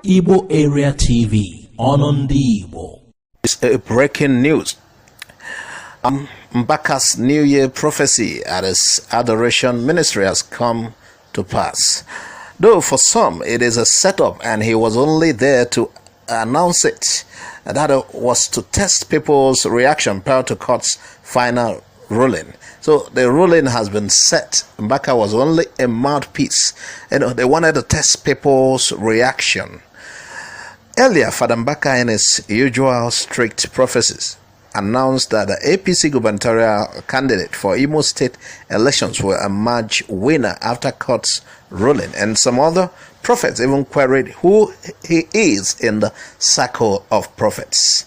Igbo Area TV on Igbo. It's a breaking news. Mbaka's New Year prophecy at his adoration ministry has come to pass. Though for some it is a setup and he was only there to announce it. That was to test people's reaction prior to court's final ruling. So the ruling has been set. Mbaka was only a mouthpiece. They wanted to test people's reaction. Earlier, Father Mbaka, in his usual strict prophecies, announced that the APC gubernatorial candidate for Imo State elections will emerge winner after court's ruling, and some other prophets even queried who he is in the circle of prophets.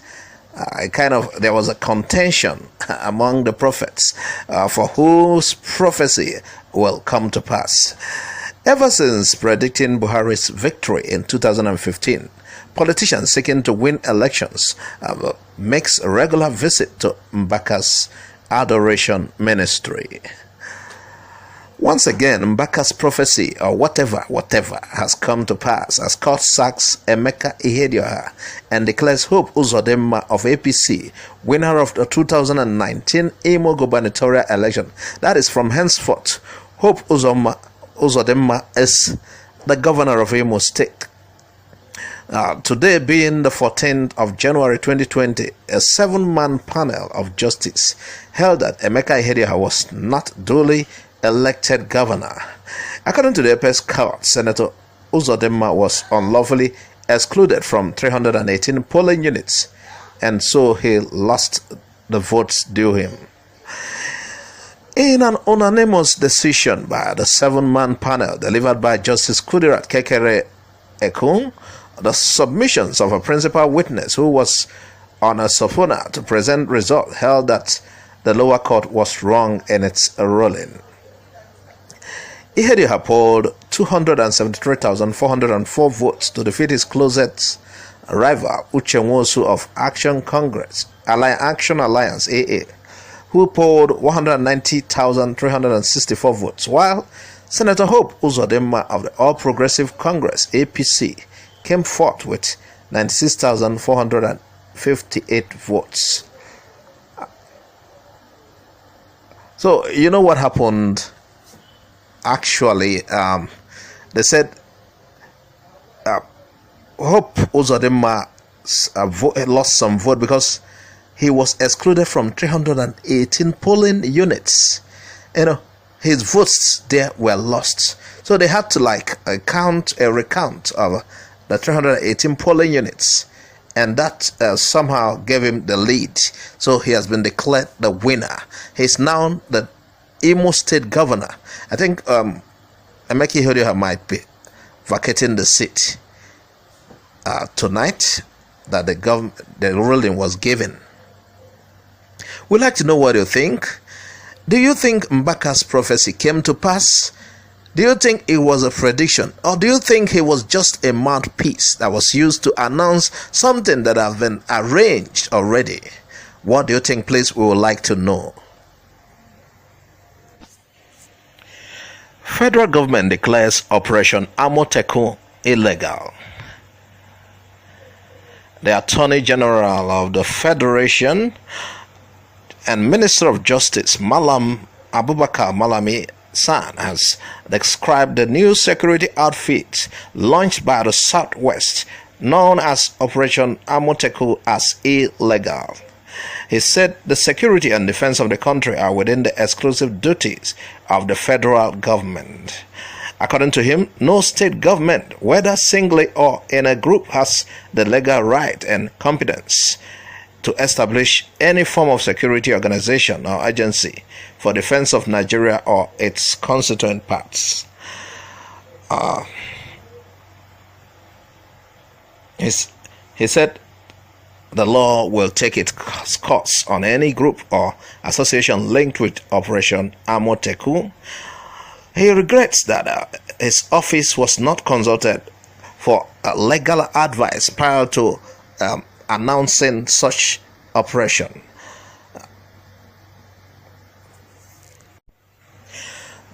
There was a contention among the prophets for whose prophecy will come to pass. Ever since predicting Buhari's victory in 2015, politicians seeking to win elections makes a regular visit to Mbaka's adoration ministry. Once again, Mbaka's prophecy, or whatever, has come to pass as court sacks Emeka Ihedioha and declares Hope Uzodinma of APC winner of the 2019 Imo gubernatorial election. That is, from henceforth, Hope Uzodinma is the governor of Imo State. Today being the 14th of January 2020, a 7-man panel of justice held that Emeka Ihedioha was not duly elected governor. According to the apex court, Senator Uzodimma was unlawfully excluded from 318 polling units, and so he lost the votes due him. In an unanimous decision by the 7-man panel delivered by Justice Kudirat Kekere Ekun, the submissions of a principal witness who was on a subpoena to present result held that the lower court was wrong in its ruling. Ihedioha polled 273,404 votes to defeat his closest rival Uche Nwosu of Action Alliance AA, who polled 190,364 votes, while Senator Hope Uzodinma of the All Progressive Congress APC came forth with 96,458 votes. So you know what happened? Actually, they said Hope Uzodinma lost some vote because he was excluded from 318 polling units. His votes there were lost, so they had to recount of the 318 polling units, and that somehow gave him the lead. So he has been declared the winner. He's now the Imo State governor. I think Emeka Ihedioha might be vacating the seat tonight that the ruling was given. We'd like to know what you think. Do you think Mbaka's prophecy came to pass? Do you think it was a prediction? Or do you think he was just a mouthpiece that was used to announce something that has been arranged already? What do you think? Please, we would like to know. Federal government declares Operation Amotekun illegal. The Attorney General of the Federation and Minister of Justice Malam Abubakar Malami San has described the new security outfit launched by the Southwest, known as Operation Amotekun, as illegal. He said the security and defense of the country are within the exclusive duties of the federal government. According to him, no state government, whether singly or in a group, has the legal right and competence to establish any form of security organization or agency for defense of Nigeria or its constituent parts. He said the law will take its course on any group or association linked with Operation Amotekun. He regrets that his office was not consulted for legal advice prior to announcing such operation.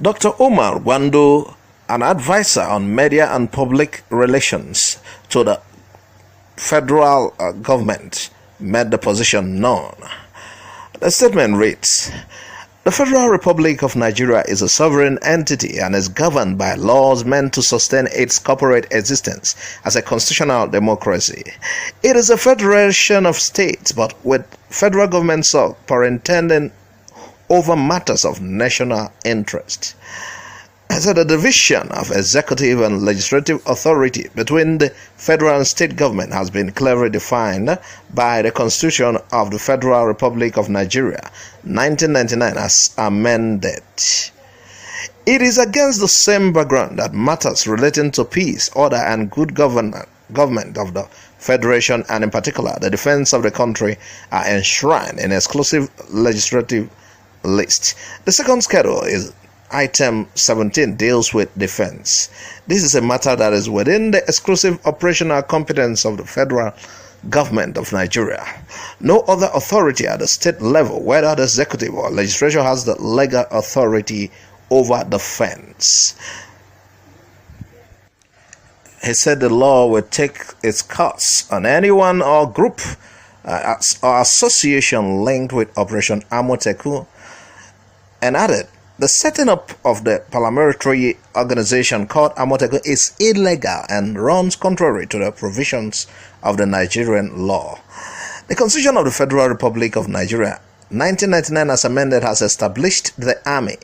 Dr. Omar Wando an advisor on media and public relations to the federal government, made the position known. The statement reads, "The Federal Republic of Nigeria is a sovereign entity and is governed by laws meant to sustain its corporate existence as a constitutional democracy. It is a federation of states, but with federal government superintending over matters of national interest." I said the division of executive and legislative authority between the federal and state government has been clearly defined by the Constitution of the Federal Republic of Nigeria, 1999, as amended. It is against the same background that matters relating to peace, order, and good government of the Federation, and in particular the defense of the country, are enshrined in exclusive legislative list. The second schedule is Item 17 deals with defense. This is a matter that is within the exclusive operational competence of the federal government of Nigeria. No other authority at the state level, whether the executive or legislature, has the legal authority over defense. He said the law will take its course on anyone or group or association linked with Operation Amotekun, and added, the setting up of the paramilitary organization called Amotekun is illegal and runs contrary to the provisions of the Nigerian law. The Constitution of the Federal Republic of Nigeria, 1999, as amended, has established the Army,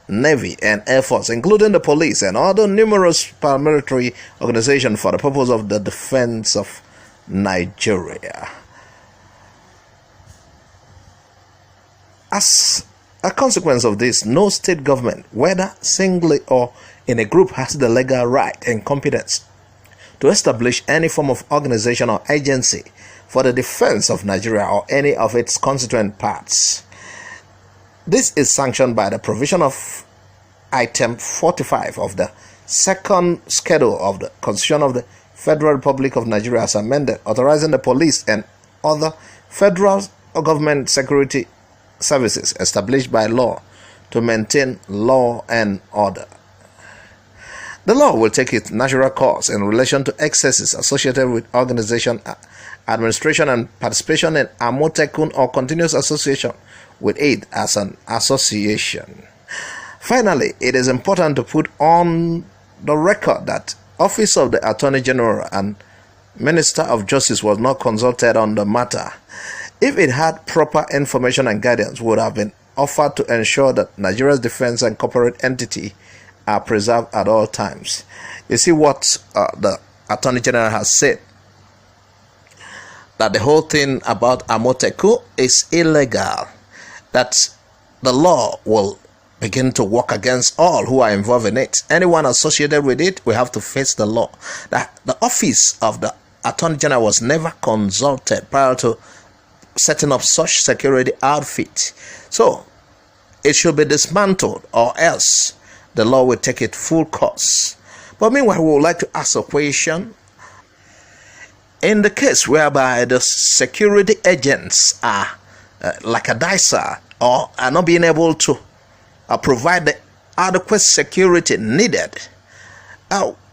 Navy, and Air Force, including the police and other numerous paramilitary organizations, for the purpose of the defense of Nigeria. As a consequence of this, no state government, whether singly or in a group, has the legal right and competence to establish any form of organization or agency for the defense of Nigeria or any of its constituent parts. This is sanctioned by the provision of Item 45 of the second schedule of the Constitution of the Federal Republic of Nigeria, as amended, authorizing the police and other federal government security services established by law to maintain law and order. The law will take its natural course in relation to excesses associated with organization, administration, and participation in Amotekun or continuous association with it as an association. Finally, it is important to put on the record that Office of the Attorney General and Minister of Justice was not consulted on the matter. If it had proper information and guidance, would have been offered to ensure that Nigeria's defense and corporate entity are preserved at all times. You see what the Attorney General has said, that the whole thing about Amotekun is illegal, that the law will begin to work against all who are involved in it. Anyone associated with it will have to face the law. That the office of the Attorney General was never consulted prior to setting up such security outfit. So it should be dismantled, or else the law will take its full course. But meanwhile, we would like to ask a question. In the case whereby the security agents are like a dicer, or are not being able to provide the adequate security needed,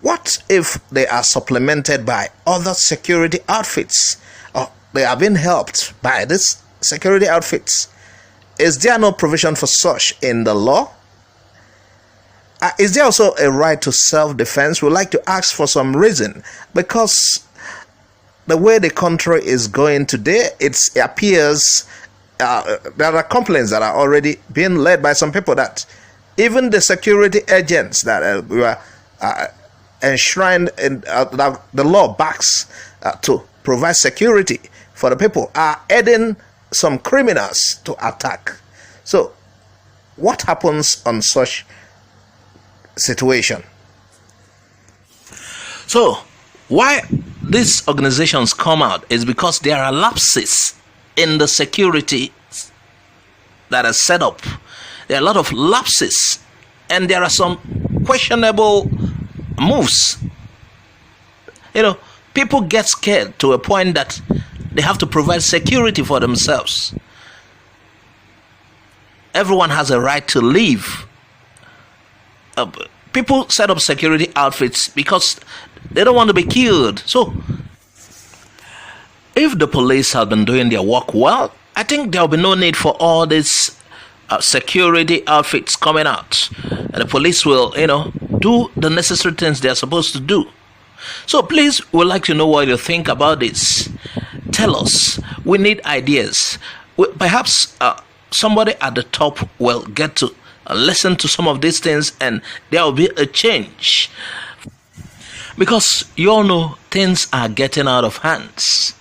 what if they are supplemented by other security outfits, or they are being helped by these security outfits? Is there no provision for such in the law? Is there also a right to self-defense? We'd like to ask for some reason, because the way the country is going today, it appears there are complaints that are already being led by some people that even the security agents that were enshrined in the law backs to provide security for the people are aiding some criminals to attack. So what happens on such situation? So why these organizations come out is because there are lapses in the security that are set up. There are a lot of lapses, and there are some questionable moves. People get scared to a point that they have to provide security for themselves. Everyone has a right to live People set up security outfits because they don't want to be killed. So, if the police have been doing their work well, I think there will be no need for all these security outfits coming out. And the police will, do the necessary things they are supposed to do. So please, we'd like to know what you think about this. Tell us. We need ideas. Perhaps somebody at the top will get to listen to some of these things and there will be a change. Because you all know things are getting out of hands.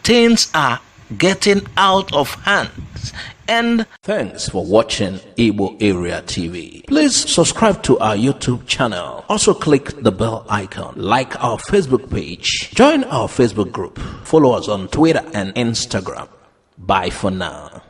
Things are getting out of hands. And thanks for watching Igbo Area TV. Please subscribe to our YouTube channel. Also click the bell icon. Like our Facebook page. Join our Facebook group. Follow us on Twitter and Instagram. Bye for now.